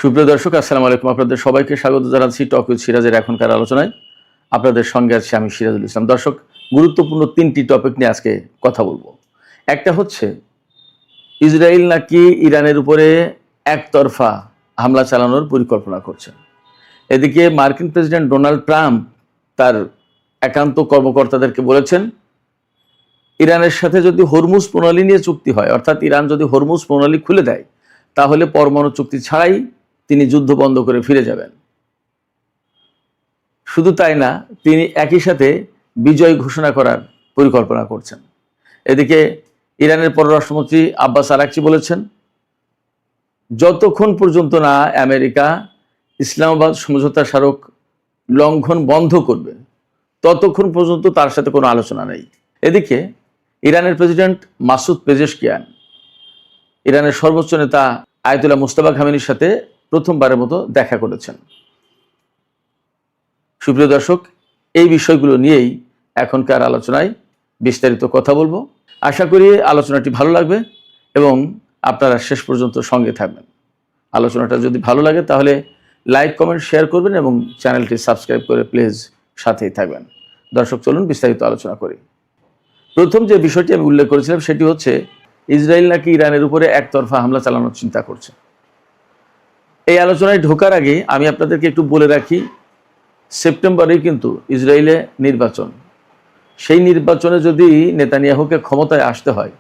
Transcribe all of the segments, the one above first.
সুপ্রিয় দর্শক, আসসালামু আলাইকুম। আপনাদের সবাইকে স্বাগত জানাচ্ছি টক উইথ সিরাজের এখনকার আলোচনায়। আপনাদের সঙ্গে আছি আমি সিরাজুল ইসলাম। দর্শক, গুরুত্বপূর্ণ তিনটি টপিক নিয়ে আজকে কথা বলবো। একটা হচ্ছে ইসরায়েল নাকি ইরানের উপরে একতরফা হামলা চালানোর পরিকল্পনা করছে। এদিকে মার্কিন প্রেসিডেন্ট ডোনাল্ড ট্রাম্প তার একান্ত কর্মকর্তাদেরকে বলেছেন, ইরানের সাথে যদি হরমুজ প্রণালী নিয়ে চুক্তি হয়, অর্থাৎ ইরান যদি হরমুজ প্রণালী খুলে দেয়, তাহলে পরমাণু চুক্তি ছাড়াই তিনি যুদ্ধ বন্ধ করে ফিরে যাবেন। শুধু তাই না, তিনি একই সাথে বিজয় ঘোষণা করার পরিকল্পনা করছেন। এদিকে ইরানের পররাষ্ট্রমন্ত্রী আব্বাস আরাকচি বলেছেন, যতক্ষণ পর্যন্ত না আমেরিকা ইসলামাবাদ সমঝোতা স্মারক লঙ্ঘন বন্ধ করবে, ততক্ষণ পর্যন্ত তার সাথে কোনো আলোচনা নেই। এদিকে ইরানের প্রেসিডেন্ট মাসুদ পেজেশকিয়ান ইরানের সর্বোচ্চ নেতা আয়াতুল্লাহ মুস্তাফা খামেনির সাথে প্রথমবারের মতো দেখা করেছেন। সুপ্রিয় দর্শক, এই বিষয়গুলো নিয়েই এখনকার আলোচনায় বিস্তারিত কথা বলবো। আশা করি আলোচনাটি ভালো লাগবে এবং আপনারা শেষ পর্যন্ত সঙ্গে থাকবেন। আলোচনাটা যদি ভালো লাগে তাহলে লাইক, কমেন্ট, শেয়ার করবেন এবং চ্যানেলটি সাবস্ক্রাইব করে প্লিজ সাথেই থাকবেন। দর্শক, চলুন বিস্তারিত আলোচনা করি। প্রথম যে বিষয়টি আমি উল্লেখ করেছিলাম সেটি হচ্ছে ইসরায়েল নাকি ইরানের উপরে একতরফা হামলা চালানোর চিন্তা করছে। এই আলোচনায় ঢোকার আগে আমি আপনাদেরকে একটু বলে রাখি, সেপ্টেম্বরেই কিন্তু ইসরায়েলে নির্বাচন। সেই নির্বাচনে যদি নেতানিয়াহুকে ক্ষমতায় আসতে হয়,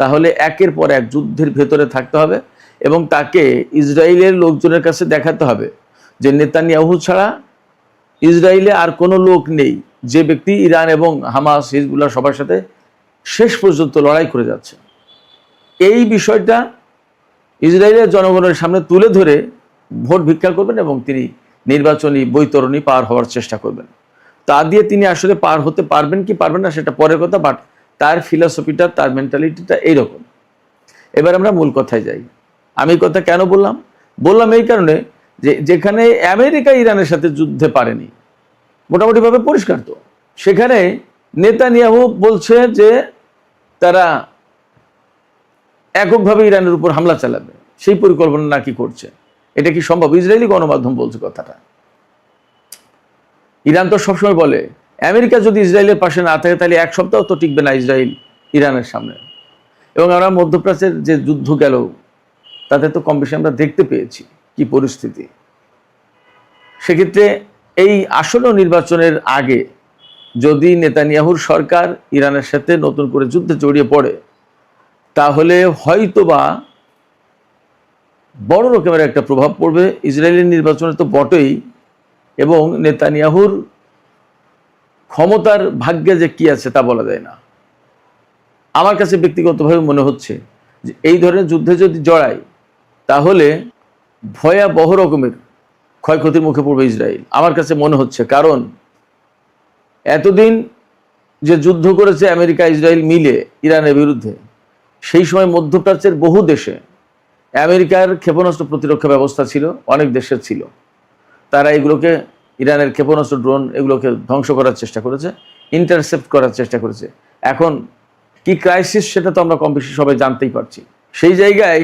তাহলে একের পর এক যুদ্ধের ভেতরে থাকতে হবে এবং তাকে ইসরায়েলের লোকজনের কাছে দেখাতে হবে যে নেতানিয়াহু ছাড়া ইসরায়েলে আর কোনো লোক নেই, যে ব্যক্তি ইরান এবং হামাস, হিজবুল্লাহ সবার সাথে শেষ পর্যন্ত লড়াই করে যাচ্ছে। এই বিষয়টা ইসরায়েলের জনগণের সামনে তুলে ধরে ভোট ভিক্ষা করবেন এবং তিনি নির্বাচনী বৈতরণী পার হওয়ার চেষ্টা করবেন। তা দিয়ে তিনি আসলে পার হতে পারবেন কি পারবেন না সেটা পরের কথা, বাট তার ফিলসফিটা, তার মেন্টালিটিটা এইরকম। এবার আমরা মূল কথায় যাই। আমি কথা কেন বললাম এই কারণে যে যেখানে আমেরিকা ইরানের সাথে যুদ্ধে পারেনি, মোটামুটিভাবে পরিষ্কার তো, সেখানে নেতানিয়াহু বলছে যে তারা এককভাবে ইরানের উপর হামলা চালাবে, সেই পরিকল্পনা নাকি করছে। এটা কি সম্ভব? ইসরায়েলি গণমাধ্যম বলছে কথাটা। ইরান তো সবসময় বলে আমেরিকা যদি ইসরায়েলের পাশে না থাকে তাহলে এক সপ্তাহ তো টিকবে না ইসরায়েল ইরানের সামনে। এবং আমরা মধ্যপ্রাচ্যের যে যুদ্ধ গেল তাতে তো কম বেশি আমরা দেখতে পেয়েছি কি পরিস্থিতি। সেক্ষেত্রে এই আসন্ন নির্বাচনের আগে যদি নেতানিয়াহুর সরকার ইরানের সাথে নতুন করে যুদ্ধে জড়িয়ে পড়ে, তাহলে হয়তোবা বড় রকমের একটা প্রভাব পড়বে ইসরায়েলের নির্বাচনে তো বটেই, এবং নেতানিয়াহুর ক্ষমতার ভাগ্যে যে কি আছে তা বলা যায় না। আমার কাছে ব্যক্তিগতভাবে মনে হচ্ছে যে এই ধরনের যুদ্ধে যদি জড়ায় তাহলে ভয়াবহ রকমের ক্ষয়ক্ষতির মুখে পড়বে ইসরায়েল, আমার কাছে মনে হচ্ছে। কারণ এতদিন যে যুদ্ধ করেছে আমেরিকা ইসরায়েল মিলে ইরানের বিরুদ্ধে, সেই সময় মধ্যপ্রাচ্যের বহু দেশে আমেরিকার ক্ষেপণাস্ত্র প্রতিরক্ষা ব্যবস্থা ছিল, অনেক দেশের ছিল। তারা এগুলোকে, ইরানের ক্ষেপণাস্ত্র, ড্রোন, এগুলোকে ধ্বংস করার চেষ্টা করেছে, ইন্টারসেপ্ট করার চেষ্টা করেছে। এখন কি ক্রাইসিস সেটা তো আমরা কম বেশি সবাই জানতেই পারছি। সেই জায়গায়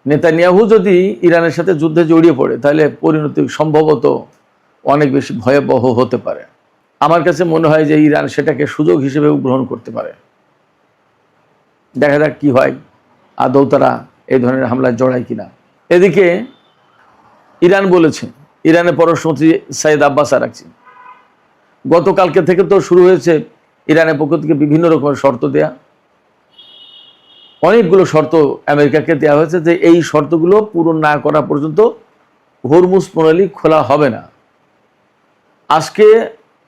নেতানিয়াহু যদি ইরানের সাথে যুদ্ধে জড়িয়ে পড়ে তাহলে পরিণতি সম্ভবত অনেক বেশি ভয়াবহ হতে পারে। আমার কাছে মনে হয় যে ইরান সেটাকে সুযোগ হিসেবেও গ্রহণ করতে পারে। দেখা যাক কি হয়, আদৌ তারা এই ধরনের হামলায় জড়ায় কিনা। এদিকে ইরান বলেছে, ইরানের পররাষ্ট্রমন্ত্রী সাইদ আব্বাস আরাকচি, গতকালকে থেকে তো শুরু হয়েছে ইরানের পক্ষ থেকে বিভিন্ন রকমের শর্ত দেয়া। অনেকগুলো শর্ত আমেরিকাকে দেওয়া হয়েছে যে এই শর্তগুলো পূরণ না করা পর্যন্ত হরমুজ প্রণালী খোলা হবে না। আজকে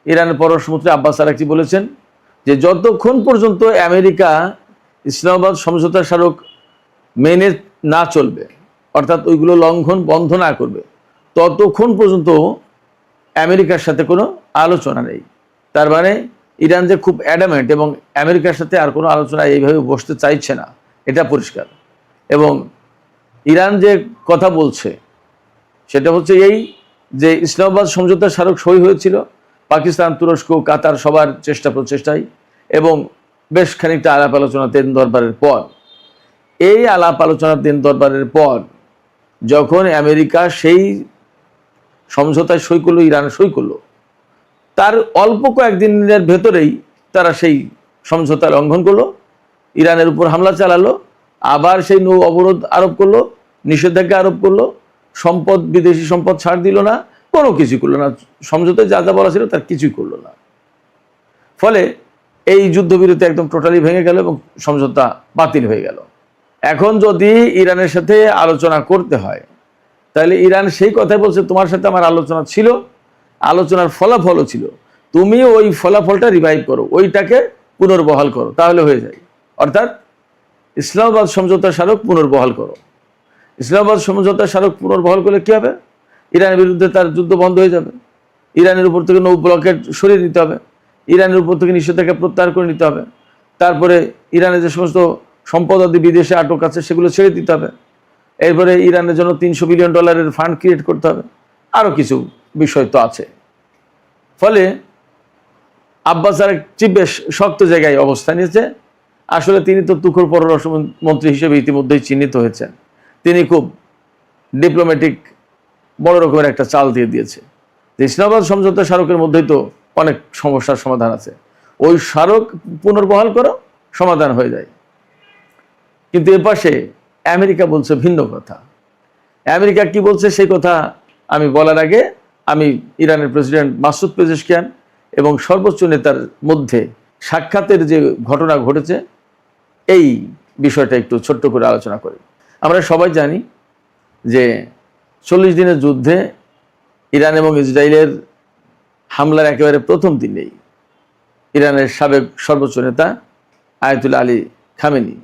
ইরানের পররাষ্ট্রমন্ত্রী আব্বাস আরাকচি বলেছেন যে যতক্ষণ পর্যন্ত আমেরিকা ইসলামাবাদ সমঝোতা স্মারক মেনে না চলবে, অর্থাৎ ওইগুলো লঙ্ঘন বন্ধ না করবে, ততক্ষণ পর্যন্ত আমেরিকার সাথে কোনো আলোচনা নেই। তার মানে ইরান যে খুব অ্যাডামেন্ট এবং আমেরিকার সাথে আর কোনো আলোচনা এইভাবে বসতে চাইছে না, এটা পরিষ্কার। এবং ইরান যে কথা বলছে সেটা হচ্ছে এই যে ইসলামাবাদ সমঝোতা স্মারক সই হয়েছিল পাকিস্তান, তুরস্ক, কাতার সবার প্রচেষ্টায়, এবং বেশ খানিকটা আলাপ আলোচনা দিন দরবারের পর। এই আলাপ আলোচনার দিন দরবারের পর যখন আমেরিকা সেই সমঝোতায় সই করলো, ইরান সই করলো, তার অল্প কয়েকদিনের ভেতরেই তারা সেই সমঝোতা লঙ্ঘন করলো, ইরানের উপর হামলা চালালো, আবার সেই নৌ অবরোধ আরোপ করলো, নিষেধাজ্ঞা আরোপ করলো, সম্পদ, বিদেশি সম্পদ ছাড় দিল না, কোনো কিছু করলো না, সমঝোতায় যা যা বলা ছিল তার কিছুই করলো না। ফলে এই যুদ্ধবিরতি একদম টোটালি ভেঙে গেল এবং সমঝোতা বাতিল হয়ে গেল। এখন যদি ইরানের সাথে আলোচনা করতে হয়, তাহলে ইরান সেই কথাই বলছে, তোমার সাথে আমার আলোচনা ছিল, আলোচনার ফলাফলও ছিল, তুমি ওই ফলাফলটা রিভাইভ করো, ওইটাকে পুনর্বহাল করো, তাহলে হয়ে যায়। অর্থাৎ ইসলামাবাদ সমঝোতা স্মারক পুনর্বহাল করো। ইসলামাবাদ সমঝোতা স্মারক পুনর্বহাল করলে কী হবে? ইরানের বিরুদ্ধে তার যুদ্ধ বন্ধ হয়ে যাবে, ইরানের উপর থেকে নৌ ব্লকেট সরিয়ে নিতে হবে, ইরানের উপর থেকে নিষেধাজ্ঞা প্রত্যাহার করে নিতে হবে, তারপরে ইরানের যে সমস্ত সম্পদাদি বিদেশে আটক আছে সেগুলো ছেড়ে দিতে হবে, এরপরে ইরানের জন্য $300 বিলিয়ন ফান্ড ক্রিয়েট করতে হবে, আরও কিছু বিষয় তো আছে। ফলে আব্বাস আরাগচি বেশ শক্ত জায়গায় অবস্থান নিয়েছে। আসলে তিনি তো তুখোড় পররাষ্ট্রমন্ত্রী হিসেবে ইতিমধ্যেই চিহ্নিত হয়েছেন। তিনি খুব ডিপ্লোম্যাটিক বড় রকমের একটা চাল দিয়ে দিয়েছে যে ইসলামাবাদ সমঝোতা স্মারকের মধ্যেই তো অনেক সমস্যার সমাধান আছে, ওই স্মারক পুনর্বহাল করো, সমাধান হয়ে যায়। কিন্তু এর পাশে আমেরিকা বলছে ভিন্ন কথা। আমেরিকা কি বলছে সেই কথা আমি বলার আগে আমি ইরানের প্রেসিডেন্ট মাসুদ পেজেশকিয়ান এবং সর্বোচ্চ নেতার মধ্যে সাক্ষাতের যে ঘটনা ঘটেছে এই বিষয়টা একটু ছোট্ট করে আলোচনা করি। আমরা সবাই জানি যে 40 দিনের যুদ্ধে ইরান এবং ইসরায়েলের হামলার একেবারে প্রথম দিনেই ইরানের সাবেক সর্বোচ্চ নেতা আয়াতুল্লাহ আলী খামেনি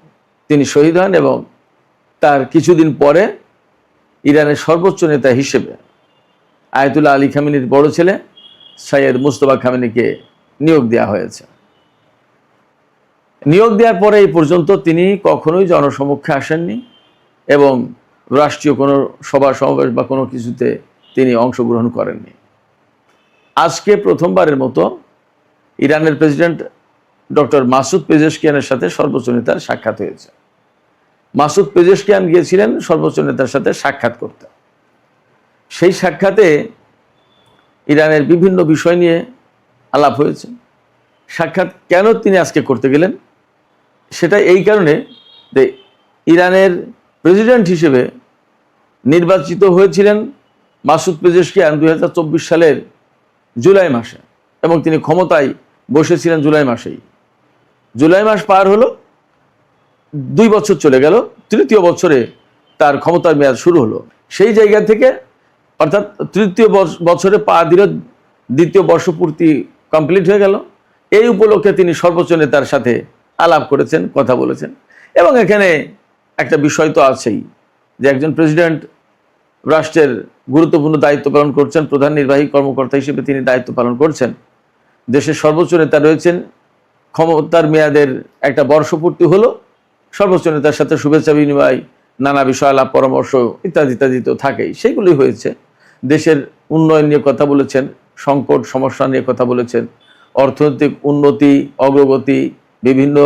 তিনি শহীদ হন এবং তার কিছুদিন পরে ইরানের সর্বোচ্চ নেতা হিসেবে আয়াতুল্লাহ আলী খামেনির বড় ছেলে সৈয়দ মুজতবা খামেনিকে নিয়োগ দেওয়া হয়েছে। নিয়োগ দেওয়ার পরে এই পর্যন্ত তিনি কখনোই জনসমক্ষে আসেননি এবং রাষ্ট্রীয় কোনো সভা সমাবেশ বা কোনো কিছুতে তিনি অংশগ্রহণ করেননি। আজকে প্রথমবারের মতো ইরানের প্রেসিডেন্ট ডক্টর মাসুদ পেজেশকিয়ানের সাথে সর্বোচ্চ নেতার সাক্ষাৎ হয়েছে। মাসুদ পেজেশকিয়ান গিয়েছিলেন সর্বোচ্চ নেতার সাথে সাক্ষাৎ করতে। সেই সাক্ষাতে ইরানের বিভিন্ন বিষয় নিয়ে আলাপ হয়েছে। সাক্ষাৎ কেন তিনি আজকে করতে গেলেন সেটা এই কারণে যে ইরানের প্রেসিডেন্ট হিসেবে নির্বাচিত হয়েছিলেন মাসুদ পেজেশকিয়ান 2024 সালের জুলাই মাসে এবং তিনি ক্ষমতায় বসেছিলেন জুলাই মাসেই। জুলাই মাস পার হলো, 2 বছর চলে গেল, তৃতীয় বছরে তার ক্ষমতার মেয়াদ শুরু হলো। সেই জায়গা থেকে অর্থাৎ তৃতীয় বছরে পা দিল, দ্বিতীয় বর্ষপূর্তি কমপ্লিট হয়ে গেল। এই উপলক্ষে তিনি সর্বোচ্চ নেতার সাথে আলাপ করেছেন, কথা বলেছেন। এবং এখানে একটা বিষয় তো আছেই যে একজন প্রেসিডেন্ট রাষ্ট্রের গুরুত্বপূর্ণ দায়িত্ব পালন করছেন, প্রধান নির্বাহী কর্মকর্তা হিসেবে তিনি দায়িত্ব পালন করছেন। দেশের সর্বোচ্চ নেতা রয়েছেন, ক্ষমতার মেয়াদের একটা বর্ষপূর্তি হলো, সর্বোচ্চ নেতার সাথে শুভেচ্ছা বিনিময়, নানা বিষয় আলাপ পরামর্শ ইত্যাদি ইত্যাদি তো থাকেই, সেইগুলোই হয়েছে। দেশের উন্নয়ন নিয়ে কথা বলেছেন, সংকট সমস্যা নিয়ে কথা বলেছেন, অর্থনৈতিক উন্নতি অগ্রগতি বিভিন্ন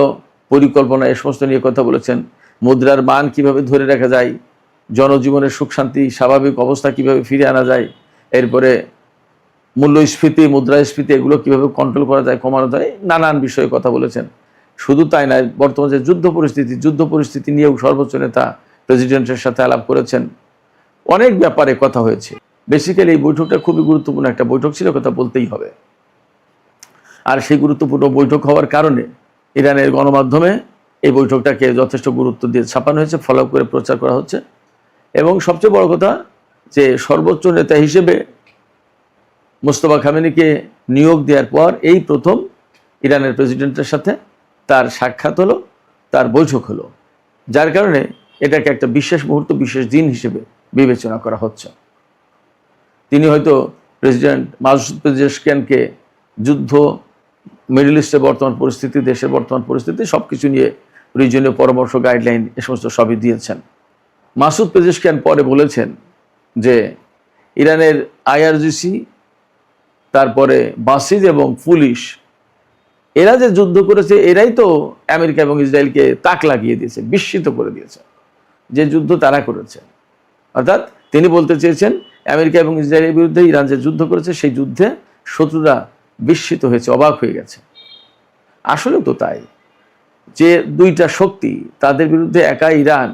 পরিকল্পনা এ সমস্ত নিয়ে কথা বলেছেন, মুদ্রার মান কিভাবে ধরে রাখা যায়, জনজীবনের সুখ শান্তি স্বাভাবিক অবস্থা কিভাবে ফিরে আনা যায়, এরপরে মূল্যস্ফীতি মুদ্রাস্ফীতি এগুলো কিভাবে কন্ট্রোল করা যায়, কমানো যায়, নানান বিষয়ে কথা বলেছেন। শুধু তাই নয়, বর্তমান যে যুদ্ধ পরিস্থিতি নিয়েও সর্বোচ্চ নেতা প্রেসিডেন্টের সাথে আলাপ করেছেন। অনেক ব্যাপারে কথা হয়েছে। বেসিক্যালি এই বৈঠকটা খুবই গুরুত্বপূর্ণ একটা বৈঠক ছিল, কথা বলতেই হবে। আর সেই গুরুত্বপূর্ণ বৈঠক হওয়ার কারণে ইরানের গণমাধ্যমে এই বৈঠকটাকে যথেষ্ট গুরুত্ব দিয়ে ছাপানো হয়েছে, ফলো করে প্রচার করা হচ্ছে। এবং সবচেয়ে বড় কথা যে সর্বোচ্চ নেতা হিসেবে মুজতবা খামেনিকে নিয়োগ দেওয়ার পর এই প্রথম ইরানের প্রেসিডেন্টের সাথে তার সাক্ষাৎ হলো, তার বৈঠক হলো, যার কারণে এটাকে একটা বিশেষ মুহূর্ত, বিশেষ দিন হিসেবে বিবেচনা করা হচ্ছে। তিনি হয়তো প্রেসিডেন্ট মাসুদ পেজেশকিয়ানকে যুদ্ধ, মিডল ইস্টের বর্তমান পরিস্থিতি, দেশের বর্তমান পরিস্থিতি সব কিছু নিয়ে রিজনীয় পরামর্শ, গাইডলাইন এ সমস্ত সবই দিয়েছেন। মাসুদ পেজেশকিয়ান পরে বলেছেন যে ইরানের IRGC, তারপরে বাসিজ এবং পুলিশ এরা যে যুদ্ধ করেছে এরাই তো আমেরিকা এবং ইসরায়েলকে তাক লাগিয়ে দিয়েছে, বিস্মিত করে দিয়েছে যে যুদ্ধ তারা করেছে। অর্থাৎ তিনি বলতে চেয়েছেন আমেরিকা এবং ইসরায়েলের বিরুদ্ধে ইরান যে যুদ্ধ করেছে সেই যুদ্ধে শত্রুরা বিস্মিত হয়েছে, অবাক হয়ে গেছে। আসলেও তো তাই, যে দুইটা শক্তি, তাদের বিরুদ্ধে একা ইরান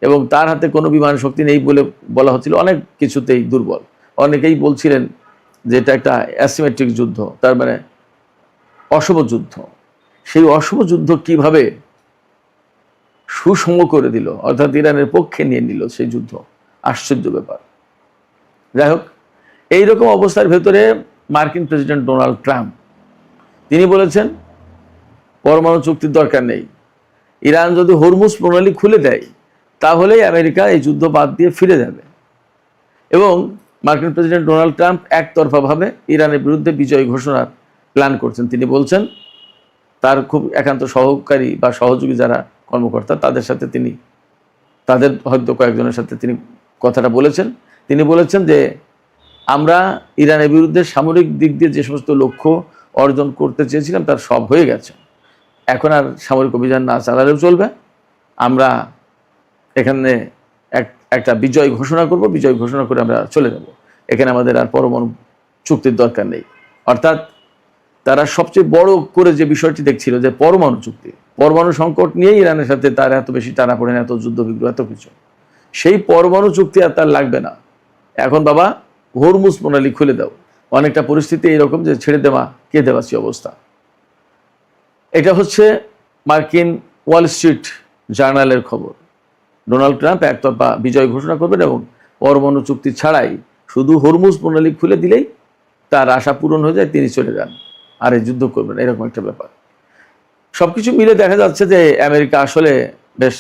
এবং তার হাতে কোনো বিমান শক্তি নেই বলে বলা হচ্ছিল, অনেক কিছুতেই দুর্বল। অনেকেই বলছিলেন যে এটা একটা অ্যাসিমেট্রিক যুদ্ধ, তার মানে অসম যুদ্ধ। সেই অসম যুদ্ধ কিভাবে সুষম করে দিল, অর্থাৎ ইরানের পক্ষে নিয়ে নিল সেই যুদ্ধ, আশ্চর্য ব্যাপার। যাই হোক, এইরকম অবস্থার ভেতরে মার্কিন প্রেসিডেন্ট ডোনাল্ড ট্রাম্প তিনি বলেছেন পরমাণু চুক্তির দরকার নেই, ইরান যদি হরমুজ প্রণালী খুলে দেয় তাহলেই আমেরিকা এই যুদ্ধ বাদ দিয়ে ফিরে যাবে। এবং মার্কিন প্রেসিডেন্ট ডোনাল্ড ট্রাম্প একতরফাভাবে ইরানের বিরুদ্ধে বিজয় ঘোষণার প্ল্যান করছেন। তিনি বলছেন তার খুব একান্ত সহকারী বা সহযোগী যারা কর্মকর্তা, তাদের সাথে তিনি, তাদের হয়তো কয়েকজনের সাথে তিনি কথাটা বলেছেন। তিনি বলেছেন যে আমরা ইরানের বিরুদ্ধে সামরিক দিক দিয়ে যে সমস্ত লক্ষ্য অর্জন করতে চেয়েছিলাম তার সব হয়ে গেছে, এখন আর সামরিক অভিযান না চালালেও চলবে, আমরা এখানে একটা বিজয় ঘোষণা করব, বিজয় ঘোষণা করে আমরা চলে যাব, এখানে আমাদের আর পরমাণু চুক্তির দরকার নেই। অর্থাৎ তারা সবচেয়ে বড় করে যে বিষয়টি দেখছিল যে পরমাণু চুক্তি, পরমাণু সংকট নিয়ে ইরানের সাথে তার এত বেশি টানাপোড়েন, এত যুদ্ধ বিগ্রহ, এত কিছু, সেই পরমাণু চুক্তি আর তার লাগবে না, এখন বাবা হরমুজ প্রণালী খুলে দাও। অনেকটা পরিস্থিতি এইরকম যে ছেড়ে দেওয়া কে দেওয়াছি অবস্থা। এটা হচ্ছে মার্কিন ওয়াল স্ট্রিট জার্নালের খবর। ডোনাল্ড ট্রাম্প একতরফা বিজয় ঘোষণা করবেন এবং পরমাণু চুক্তি ছাড়াই শুধু হরমুজ প্রণালী খুলে দিলেই তার আশা পূরণ হয়ে যায়, তিনি চলে যান, আর এই যুদ্ধ করবেন, এরকম একটা ব্যাপার। সবকিছু মিলে দেখা যাচ্ছে যে আমেরিকা আসলে বেশ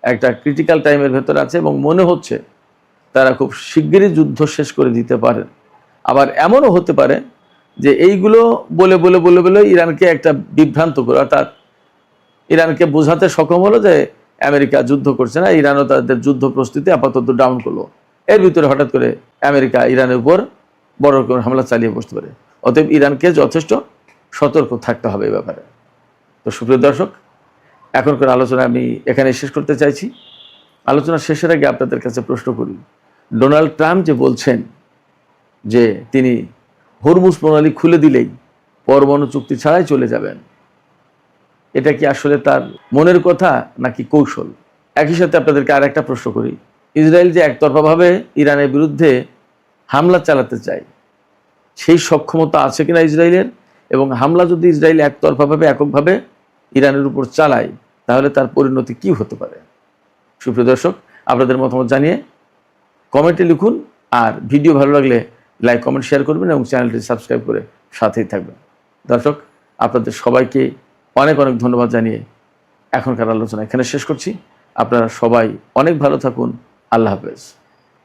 একটা ক্রিটিক্যাল টাইমের ভেতরে আছে এবং মনে হচ্ছে তারা খুব শিগগিরই যুদ্ধ শেষ করে দিতে পারেন। আবার এমনও হতে পারে যে এইগুলো বলে বলে বলে বলে ইরানকে একটা বিভ্রান্ত করে, অর্থাৎ ইরানকে বোঝাতে সক্ষম হলো যে আমেরিকা যুদ্ধ করছে না, ইরানও তাদের যুদ্ধ প্রস্তুতি আপাতত ডাউন করলো। এর ভিতরে হঠাৎ করে আমেরিকা ইরানের উপর বড় রকমের হামলা চালিয়ে বসতে পারে। অতএব ইরানকে যথেষ্ট সতর্ক থাকতে হবে এই ব্যাপারে। তো সুপ্রিয় দর্শক, এখনকার আলোচনা আমি এখানে শেষ করতে চাইছি। আলোচনা শেষের আগে আপনাদের কাছে প্রশ্ন করি, ডোনাল্ড ট্রাম্প যে বলছেন যে তিনি হরমুজ প্রণালী খুলে দিলেই পরমাণু চুক্তি ছাড়াই চলে যাবেন, এটা কি আসলে তার মনের কথা নাকি কৌশল? একই সাথে আপনাদেরকে আর একটা প্রশ্ন করি, ইসরায়েল যে একতরফাভাবে ইরানের বিরুদ্ধে হামলা চালাতে চায়, সেই সক্ষমতা আছে কিনা ইসরায়েলের? এবং হামলা যদি ইসরায়েল একতরফাভাবে এককভাবে ইরানের উপর চালায় তাহলে তার পরিণতি কি হতে পারে? সুপ্রিয় দর্শক, আপনাদের মতামত জানিয়ে কমেন্টে লিখুন, আর ভিডিও ভালো লাগলে লাইক কমেন্ট শেয়ার করবেন এবং চ্যানেলটি সাবস্ক্রাইব করে সাথেই থাকবেন। দর্শক, আপনাদের সবাইকে অনেক অনেক ধন্যবাদ জানিয়ে এখনকার আলোচনা এখানে শেষ করছি। আপনারা সবাই অনেক ভালো থাকুন। আল্লাহ হাফেজ।